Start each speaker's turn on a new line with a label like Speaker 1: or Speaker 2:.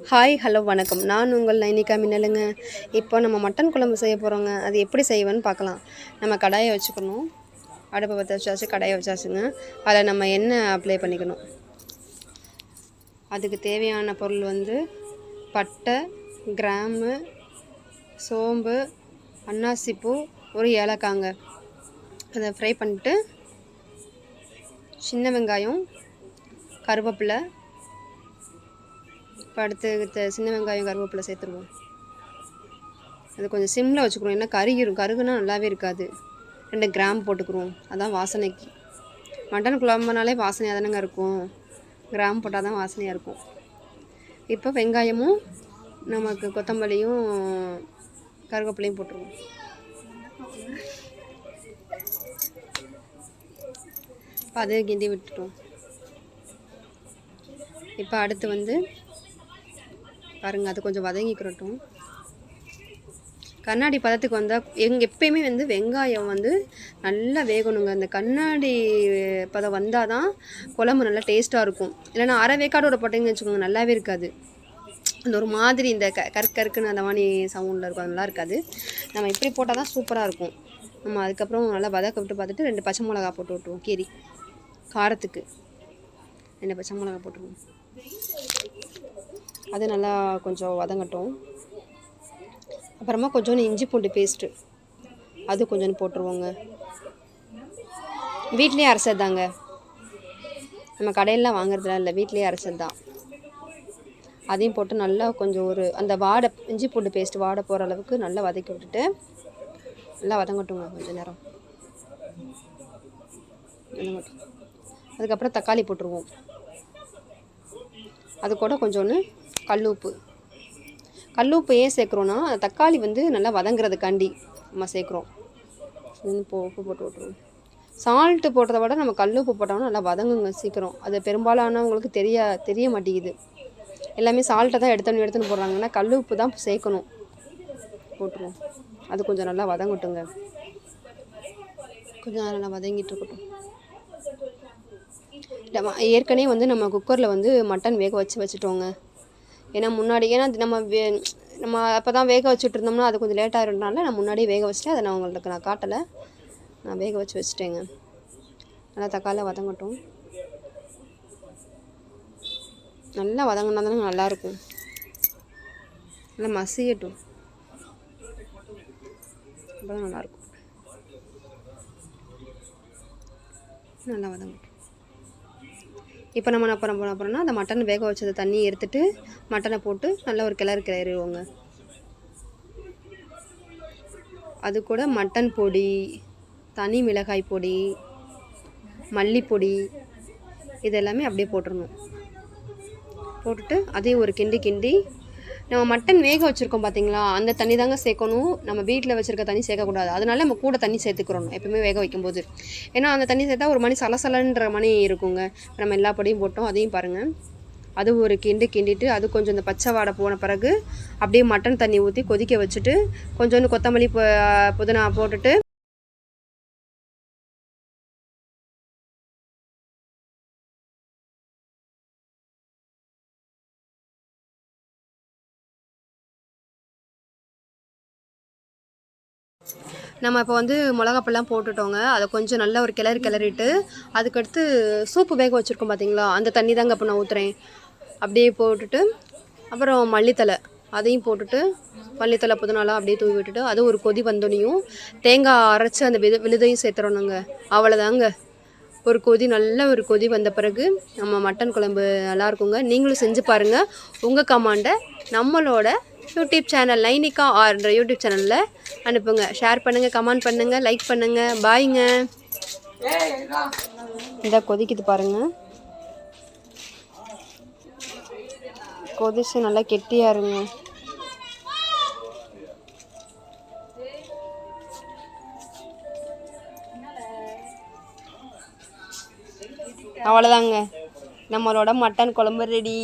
Speaker 1: Hi hello வணக்கம். நான் உங்கள் நைனிகா மின்னலுங்க. இப்போ நம்ம மட்டன் குழம்பு செய்ய போகிறோங்க. அது எப்படி செய்வேன்னு பார்க்கலாம். நம்ம கடாயை வச்சுக்கணும். அடுப்பை பற்ற வச்சாச்சு, கடாயை வச்சாச்சுங்க. அதில் நம்ம எண்ணெய் அப்ளை பண்ணிக்கணும். அதுக்கு தேவையான பொருள் வந்து பட்டை, கிராம்பு, சோம்பு, அன்னாசிப்பூ, ஒரு ஏலக்காங்க. அதை ஃப்ரை பண்ணிட்டு சின்ன வெங்காயம், கருவேப்பிலை, இப்போ அடுத்து சின்ன வெங்காயம் கருவேப்பிலை சேர்த்துருவோம். அது கொஞ்சம் சிம்மில் வச்சுக்கிறோம், ஏன்னா கருகுனா நல்லாவே இருக்காது. 2 கிராம் போட்டுக்கிறோம், அதான் வாசனைக்கு. மட்டன் குழம்புனாலே வாசனையாக தானேங்க இருக்கும், கிராம் போட்டால் தான் வாசனையாக இருக்கும். இப்போ வெங்காயமும் நமக்கு கொத்தமல்லியும் கருவேப்பிலையும் போட்டுருவோம். இப்போ அதை கிண்டி விட்டுட்டோம். இப்போ அடுத்து வந்து பாருங்கள், அது கொஞ்சம் வதங்கிக்கிறட்டும். கண்ணாடி பதத்துக்கு வந்தால் எப்பயுமே வந்து வெங்காயம் வந்து நல்லா வேகணுங்க. அந்த கண்ணாடி பதம் வந்தால் தான் குழம்பு நல்லா டேஸ்ட்டாக இருக்கும். இல்லைன்னா அரை வேக்காடோட போட்டிங்கன்னு வச்சுக்கோங்க, நல்லாவே இருக்காது. அந்த ஒரு மாதிரி இந்த கருக்குன்னு அந்த மாதிரி சவுண்டில் இருக்கும், அது நல்லா இருக்காது. நம்ம இப்படி போட்டால் தான் சூப்பராக இருக்கும். நம்ம அதுக்கப்புறம் நல்லா வதக்க விட்டு பார்த்துட்டு 2 பச்சை மிளகா போட்டு விட்டுருவோம். கீரி காரத்துக்கு 2 பச்சை மிளகா போட்டுருவோம். அது நல்லா கொஞ்சம் வதங்கட்டும். அப்புறமா கொஞ்சோண்டு இஞ்சி பூண்டு பேஸ்ட்டு அது கொஞ்சோண்டு போட்டுருவோங்க. வீட்லேயே அரைச்சது தாங்க, நம்ம கடையிலாம் வாங்குறதுலாம் இல்லை, வீட்லேயே அரைச்சது தான். அதையும் போட்டு நல்லா கொஞ்சம் அந்த இஞ்சி பூண்டு பேஸ்ட்டு வாடை போகிற அளவுக்கு நல்லா வதக்கி விட்டுட்டு நல்லா வதங்கட்டுங்க கொஞ்சம் நேரம். வதங்கட்டும். அதுக்கப்புறம் தக்காளி போட்டுருவோம். அது கூட கொஞ்சோன்னு கல் உப்பு ஏன் சேர்க்குறோன்னா, தக்காளி வந்து நல்லா வதங்குறதுக்காண்டி நம்ம சேர்க்குறோம். உப்பு போட்டு விட்ருவோம். சால்ட்டு போட்டதை விட நம்ம கல் உப்பு போட்டோம்னா நல்லா வதங்குங்க சீக்கிரம். அது பெரும்பாலானவங்களுக்கு தெரிய மாட்டேங்குது. எல்லாமே சால்ட்டை தான் எடுத்துன்னு போடுறாங்கன்னா, கல் உப்பு தான் சேர்க்கணும். போட்டுருவோம். அது கொஞ்சம் நல்லா வதங்கட்டுங்க. கொஞ்சம் நல்லா வதங்கிட்டு இருக்கட்டும். ஏற்கனவே வந்து நம்ம குக்கரில் வந்து மட்டன் வேக வச்சுட்டோங்க. ஏன்னா நம்ம அப்போ தான் வேக வச்சுட்டு இருந்தோம்னா அது கொஞ்சம் லேட்டாக இருந்தனால நான் முன்னாடியே வேக வச்சுட்டு அதை உங்களுக்கு நான் காட்டலை. நான் வேக வச்சுட்டேங்க. நல்லா தக்காளி வதங்கட்டும். நல்லா வதங்கினா தானே நல்லாயிருக்கும். நல்லா மசியட்டும், அப்போ தான் நல்லாயிருக்கும். நல்லா வதங்கட்டும். இப்போ நம்ம என்ன பண்ண போகிறோம்னா, அந்த மட்டன் வேக வச்சது தண்ணி எடுத்துட்டு மட்டனை போட்டு நல்லா ஒரு கிளறிடுவோங்க. அது கூட மட்டன் பொடி, தனி மிளகாய் பொடி, மல்லிப்பொடி இதெல்லாமே அப்படியே போட்டுடணும். போட்டுட்டு அதையும் ஒரு கிண்டி நம்ம மட்டன் வேக வச்சுருக்கோம் பார்த்தீங்களா, அந்த தண்ணி தாங்க சேர்க்கணும். நம்ம வீட்டில் வச்சுருக்க தண்ணி சேர்க்கக்கூடாது. அதனால நம்ம கூட தண்ணி சேர்த்துக்கிறோம் எப்பவுமே வேக வைக்கும்போது. ஏன்னா அந்த தண்ணி சேர்த்தா ஒரு மணி சலசலன்ற மணி இருக்குங்க. நம்ம எல்லா பொடியும் போட்டோம், அதையும் பாருங்கள். அது ஒரு கிண்டிட்டு அது கொஞ்சம் இந்த பச்சை வாடை போன பிறகு அப்படியே மட்டன் தண்ணி ஊற்றி கொதிக்க வச்சுட்டு கொஞ்சோண்டு கொத்தமல்லி புதினா போட்டுட்டு நம்ம இப்போ வந்து மிளகாப்பெல்லாம் போட்டுட்டோங்க. அதை கொஞ்சம் நல்லா ஒரு கிளறிட்டு அதுக்கடுத்து சூப்பு வேக வச்சுருக்கோம் பார்த்தீங்களா, அந்த தண்ணி தாங்க இப்போ நான் ஊற்றுறேன். அப்படியே போட்டுட்டு அப்புறம் மல்லித்தலை அதையும் போட்டுட்டு மல்லித்தலை புதினாலாம் அப்படியே தூவி விட்டுட்டு அது ஒரு கொதி வந்தோனையும் தேங்காய் அரைச்சி அந்த விழுதையும் சேர்த்துறோணுங்க. அவ்வளோதாங்க. நல்ல ஒரு கொதி வந்த பிறகு நம்ம மட்டன் குழம்பு நல்லாயிருக்குங்க. நீங்களும் செஞ்சு பாருங்கள். உங்கள் கமாண்டை நம்மளோட யூடியூப் சேனல் நைனிகா ஆர்ன்ற யூடியூப் சேனலில் அனுப்புங்க. ஷேர் பண்ணுங்கள், கமெண்ட் பண்ணுங்கள், லைக் பண்ணுங்கள். பாய்ங்க. இந்த கொதிக்குது பாருங்கள். கொதிச்சு நல்லா கெட்டியாக இருங்க. அவ்வளோதாங்க, நம்மளோட மட்டன் குழம்பு ரெடி.